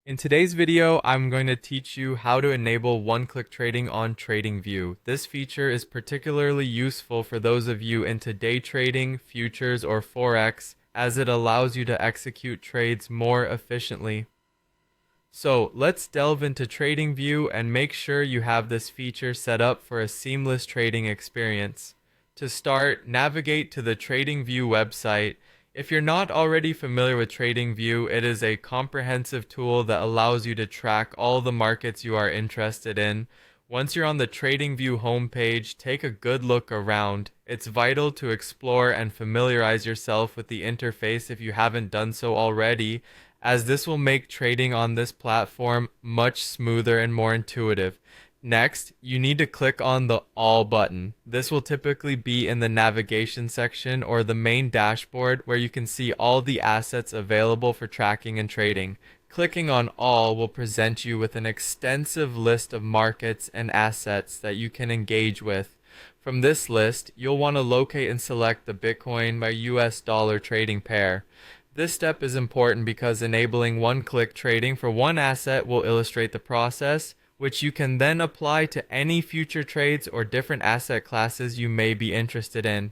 In today's video, I'm going to teach you how to enable one-click trading on Tradingview. This feature is particularly useful for those of you into day trading, futures, or Forex, as it allows you to execute trades more efficiently. So let's delve into Tradingview and make sure you have this feature set up for a seamless trading experience. To start, navigate to the Tradingview website. If you're not already familiar with Tradingview, it is a comprehensive tool that allows you to track all the markets you are interested in. Once you're on the Tradingview homepage, take a good look around. It's vital to explore and familiarize yourself with the interface if you haven't done so already, as this will make trading on this platform much smoother and more intuitive. Next, you need to click on the All button. This will typically be in the navigation section or the main dashboard where you can see all the assets available for tracking and trading. Clicking on All will present you with an extensive list of markets and assets that you can engage with. From this list, you'll want to locate and select the Bitcoin by US dollar trading pair. This step is important because enabling one-click trading for one asset will illustrate the process, which you can then apply to any future trades or different asset classes you may be interested in.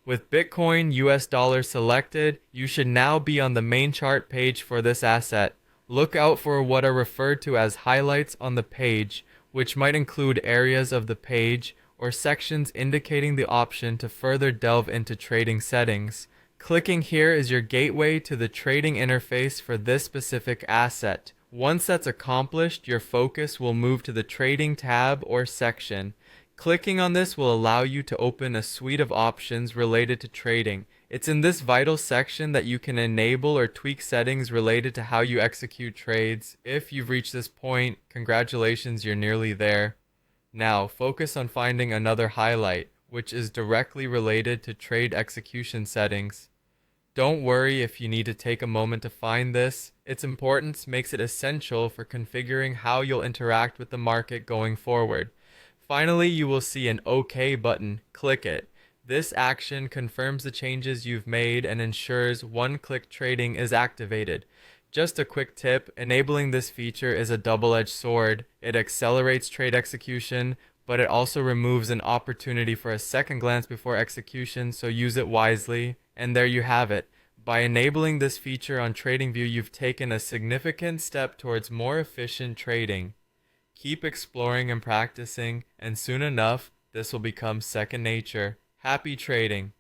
With Bitcoin US dollar selected, you should now be on the main chart page for this asset. Look out for what are referred to as highlights on the page, which might include areas of the page or sections indicating the option to further delve into trading settings. Clicking here is your gateway to the trading interface for this specific asset. Once that's accomplished, your focus will move to the Trading tab or section. Clicking on this will allow you to open a suite of options related to trading. It's in this vital section that you can enable or tweak settings related to how you execute trades. If you've reached this point, congratulations, you're nearly there. Now, focus on finding another highlight, which is directly related to trade execution settings. Don't worry if you need to take a moment to find this. Its importance makes it essential for configuring how you'll interact with the market going forward. Finally, you will see an OK button. Click it. This action confirms the changes you've made and ensures one-click trading is activated. Just a quick tip, enabling this feature is a double-edged sword. It accelerates trade execution, but it also removes an opportunity for a second glance before execution, so use it wisely. And there you have it. By enabling this feature on Tradingview, you've taken a significant step towards more efficient trading. Keep exploring and practicing, and soon enough, this will become second nature. Happy trading!